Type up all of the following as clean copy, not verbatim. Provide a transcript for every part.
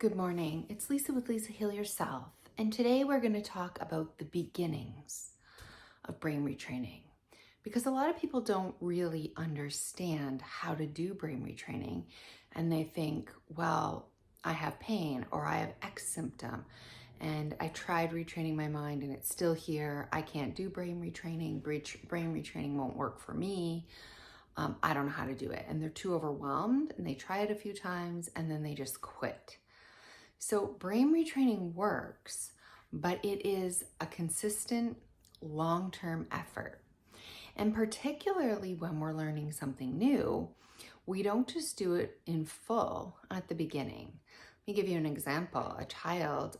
Good morning. It's Lisa with Lisahealyourself, and today we're going to talk about the beginnings of brain retraining because a lot of people don't really understand how to do brain retraining, and they think, well, I have pain or I have X symptom and I tried retraining my mind and it's still here. I can't do brain retraining. Brain retraining won't work for me. I don't know how to do it. And they're too overwhelmed and they try it a few times and then they just quit. So brain retraining works, but it is a consistent long-term effort. And particularly when we're learning something new, we don't just do it in full at the beginning. Let me give you an example. A child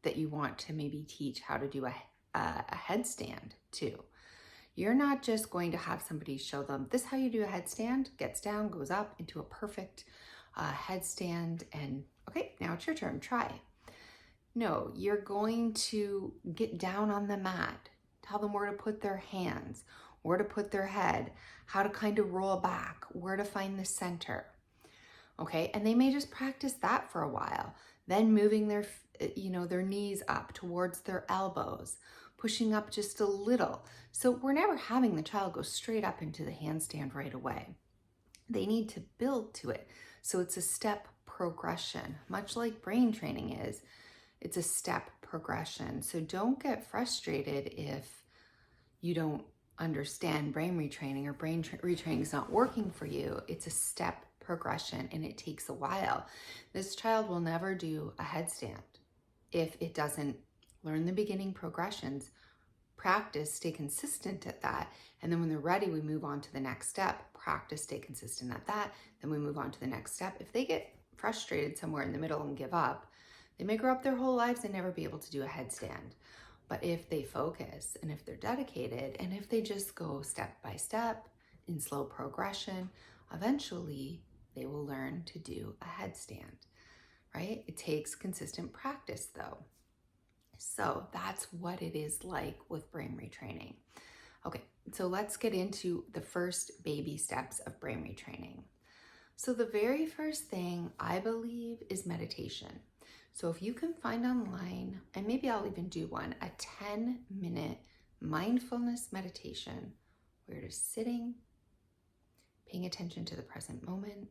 that you want to maybe teach how to do a headstand to. You're not just going to have somebody show them, this is how you do a headstand, gets down, goes up into a perfect headstand, and okay, now it's your turn, try. No, you're going to get down on the mat, tell them where to put their hands, where to put their head, how to kind of roll back, where to find the center. Okay, and they may just practice that for a while, then moving their knees up towards their elbows, pushing up just a little. So we're never having the child go straight up into the handstand right away. They need to build to it. So it's a step progression, much like brain training is. It's a step progression. So don't get frustrated if you don't understand brain retraining or retraining is not working for you. It's a step progression and it takes a while. This child will never do a headstand if it doesn't learn the beginning progressions, practice, stay consistent at that, and then when they're ready, we move on to the next step, practice, stay consistent at that, then we move on to the next step. If they get frustrated somewhere in the middle and give up, they may grow up their whole lives and never be able to do a headstand. But if they focus and if they're dedicated and if they just go step by step in slow progression, eventually they will learn to do a headstand, right? It takes consistent practice though. So that's what it is like with brain retraining. Okay, so let's get into the first baby steps of brain retraining. So the very first thing I believe is meditation. So if you can find online, and maybe I'll even do one, a 10-minute mindfulness meditation where you're just sitting, paying attention to the present moment,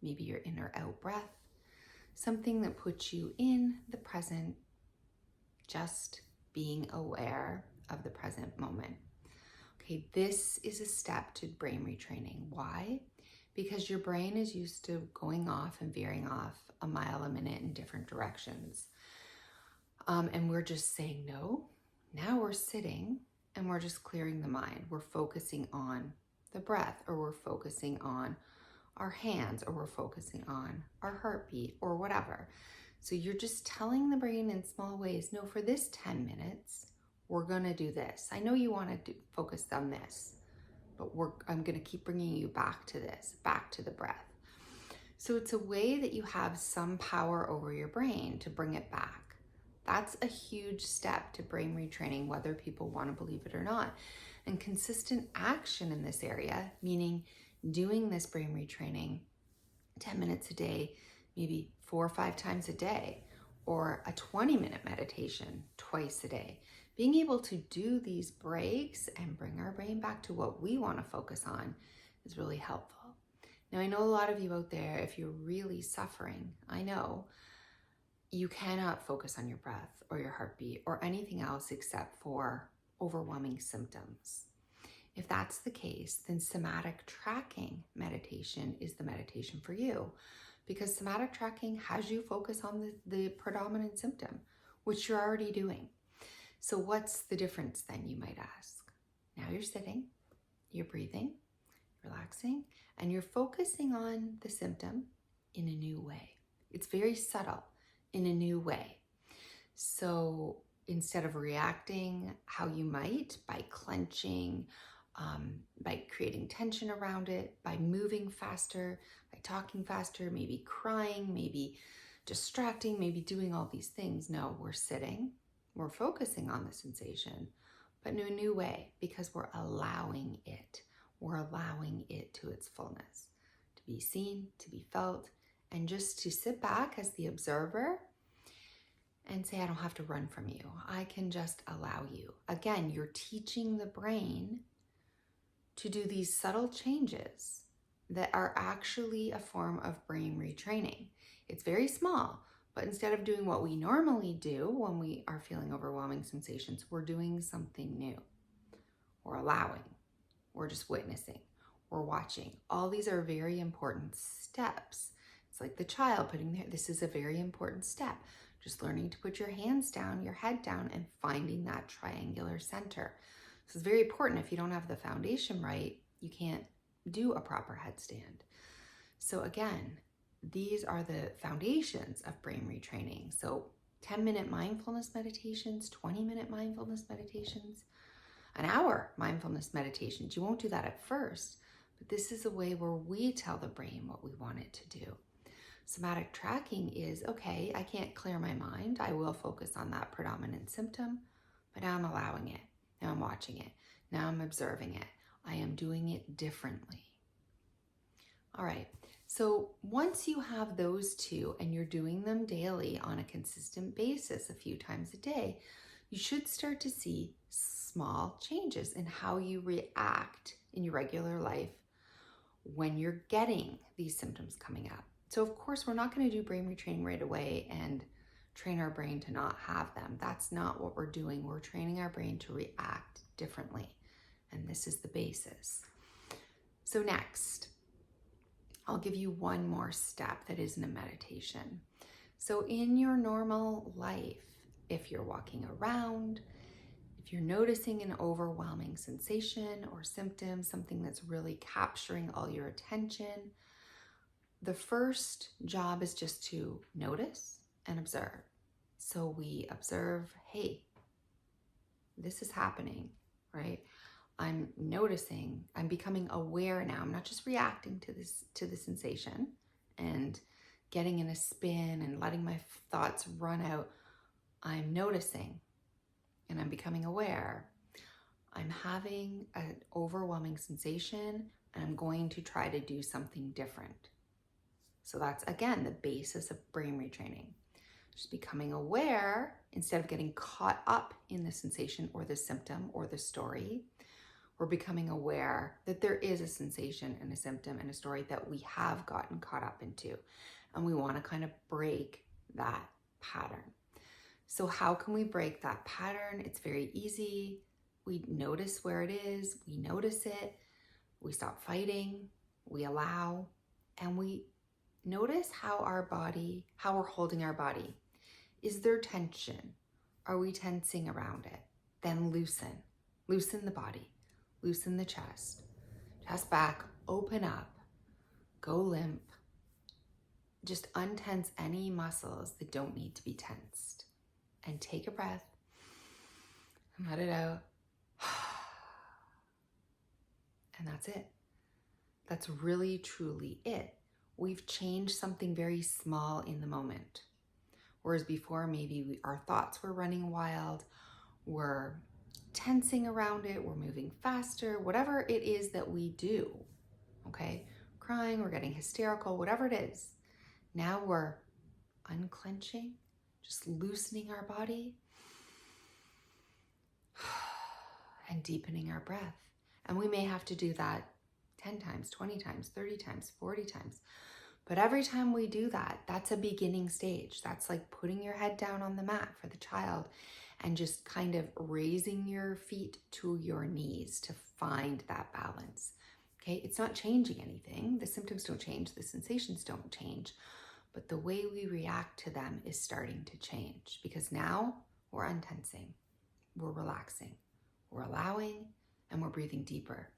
maybe your in or out breath, something that puts you in the present, just being aware of the present moment. Okay, this is a step to brain retraining. Why? Because your brain is used to going off and veering off a mile a minute in different directions. And we're just saying no. Now we're sitting and we're just clearing the mind. We're focusing on the breath, or we're focusing on our hands, or we're focusing on our heartbeat, or whatever. So you're just telling the brain in small ways, no, for this 10 minutes, we're gonna do this. I know you wanna focus on this, but I'm gonna keep bringing you back to this, back to the breath. So it's a way that you have some power over your brain to bring it back. That's a huge step to brain retraining, whether people wanna believe it or not. And consistent action in this area, meaning doing this brain retraining 10 minutes a day, maybe 4 or 5 times a day, or a 20-minute meditation twice a day. Being able to do these breaks and bring our brain back to what we want to focus on is really helpful. Now, I know a lot of you out there, if you're really suffering, I know you cannot focus on your breath or your heartbeat or anything else except for overwhelming symptoms. If that's the case, then somatic tracking meditation is the meditation for you, because somatic tracking has you focus on the predominant symptom, which you're already doing. So what's the difference then, you might ask? Now you're sitting, you're breathing, relaxing, and you're focusing on the symptom in a new way. It's very subtle, in a new way. So instead of reacting how you might by clenching, by creating tension around it, by moving faster, by talking faster, maybe crying, maybe distracting, maybe doing all these things. No, we're sitting, we're focusing on the sensation, but in a new way, because we're allowing it. We're allowing it to its fullness, to be seen, to be felt, and just to sit back as the observer and say, I don't have to run from you. I can just allow you. Again, you're teaching the brain to do these subtle changes that are actually a form of brain retraining. It's very small, but instead of doing what we normally do when we are feeling overwhelming sensations, we're doing something new. We're allowing, we're just witnessing, we're watching. All these are very important steps. It's like the child this is a very important step. Just learning to put your hands down, your head down, and finding that triangular center. This is very important. If you don't have the foundation right, you can't do a proper headstand. So again, these are the foundations of brain retraining. So 10-minute mindfulness meditations, 20-minute mindfulness meditations, an hour mindfulness meditations. You won't do that at first, but this is a way where we tell the brain what we want it to do. Somatic tracking is, okay, I can't clear my mind. I will focus on that predominant symptom, but now I'm allowing it. Now I'm watching it. Now I'm observing it. I am doing it differently. All right, so once you have those two and you're doing them daily on a consistent basis, a few times a day, you should start to see small changes in how you react in your regular life when you're getting these symptoms coming up. So of course, we're not going to do brain retraining right away and train our brain to not have them. That's not what we're doing. We're training our brain to react differently. And this is the basis. So next, I'll give you one more step that isn't a meditation. So in your normal life, if you're walking around, if you're noticing an overwhelming sensation or symptom, something that's really capturing all your attention, the first job is just to notice and observe. So we observe, hey, this is happening, right? I'm noticing, I'm becoming aware now. I'm not just reacting to the sensation and getting in a spin and letting my thoughts run out. I'm noticing and I'm becoming aware. I'm having an overwhelming sensation and I'm going to try to do something different. So that's, again, the basis of brain retraining. Just becoming aware instead of getting caught up in the sensation or the symptom or the story. We're becoming aware that there is a sensation and a symptom and a story that we have gotten caught up into. And we want to kind of break that pattern. So how can we break that pattern? It's very easy. We notice where it is. We notice it. We stop fighting. We allow. And we notice how we're holding our body. Is there tension? Are we tensing around it? Then loosen. Loosen the body. Loosen the chest. Chest back, open up, go limp. Just untense any muscles that don't need to be tensed. And take a breath and let it out. And that's it. That's really, truly it. We've changed something very small in the moment. Whereas before, maybe our thoughts were running wild, we're tensing around it, we're moving faster, whatever it is that we do, okay? Crying, we're getting hysterical, whatever it is. Now we're unclenching, just loosening our body and deepening our breath. And we may have to do that 10 times, 20 times, 30 times, 40 times. But every time we do that, that's a beginning stage. That's like putting your head down on the mat for the child and just kind of raising your feet to your knees to find that balance. Okay, it's not changing anything. The symptoms don't change, the sensations don't change, but the way we react to them is starting to change because now we're untensing, we're relaxing, we're allowing, and we're breathing deeper.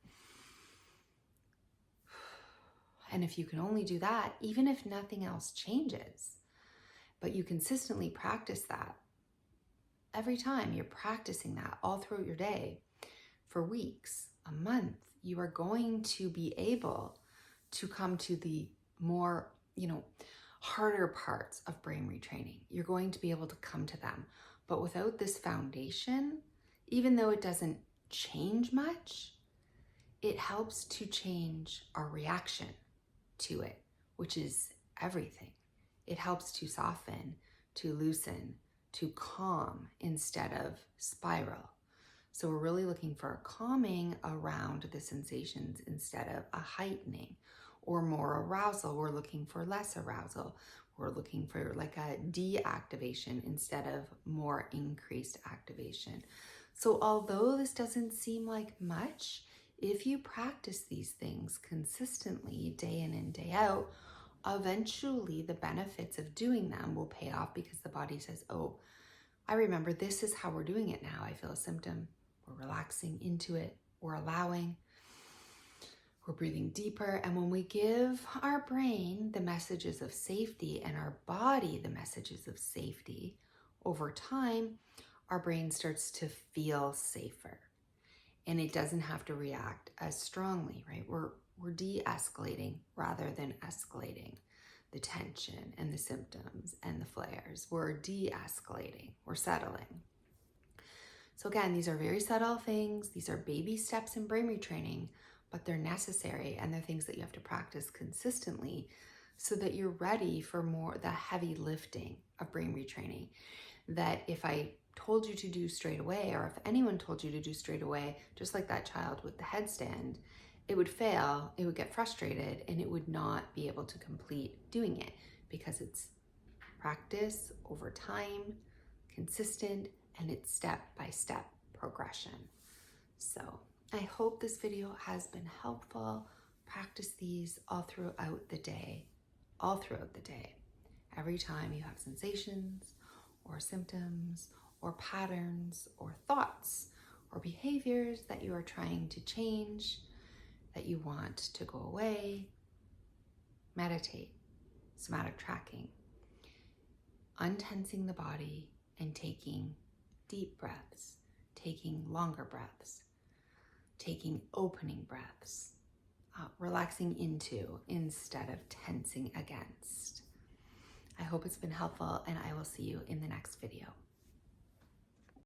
And if you can only do that, even if nothing else changes, but you consistently practice that, every time you're practicing that all throughout your day for weeks, a month, you are going to be able to come to the more, harder parts of brain retraining. You're going to be able to come to them. But without this foundation, even though it doesn't change much, it helps to change our reaction to it, which is everything. It helps to soften, to loosen, to calm instead of spiral. So we're really looking for a calming around the sensations instead of a heightening or more arousal. We're looking for less arousal. We're looking for like a deactivation instead of more increased activation. So although this doesn't seem like much, if you practice these things consistently day in and day out, eventually the benefits of doing them will pay off because the body says, oh, I remember this is how we're doing it now. I feel a symptom. We're relaxing into it. We're allowing. We're breathing deeper. And when we give our brain the messages of safety and our body the messages of safety, over time, our brain starts to feel safer. And it doesn't have to react as strongly, right? We're de-escalating rather than escalating the tension and the symptoms and the flares. We're de-escalating, we're settling. So again, these are very subtle things. These are baby steps in brain retraining, but they're necessary and they're things that you have to practice consistently so that you're ready for more the heavy lifting of brain retraining. That if I told you to do straight away, or if anyone told you to do straight away, just like that child with the headstand, it would fail, it would get frustrated, and it would not be able to complete doing it because it's practice over time, consistent, and it's step-by-step progression. So I hope this video has been helpful. Practice these all throughout the day. Every time you have sensations or symptoms or patterns or thoughts or behaviors that you are trying to change, that you want to go away, meditate, somatic tracking, untensing the body and taking deep breaths, taking longer breaths, taking opening breaths, relaxing into instead of tensing against. I hope it's been helpful, and I will see you in the next video.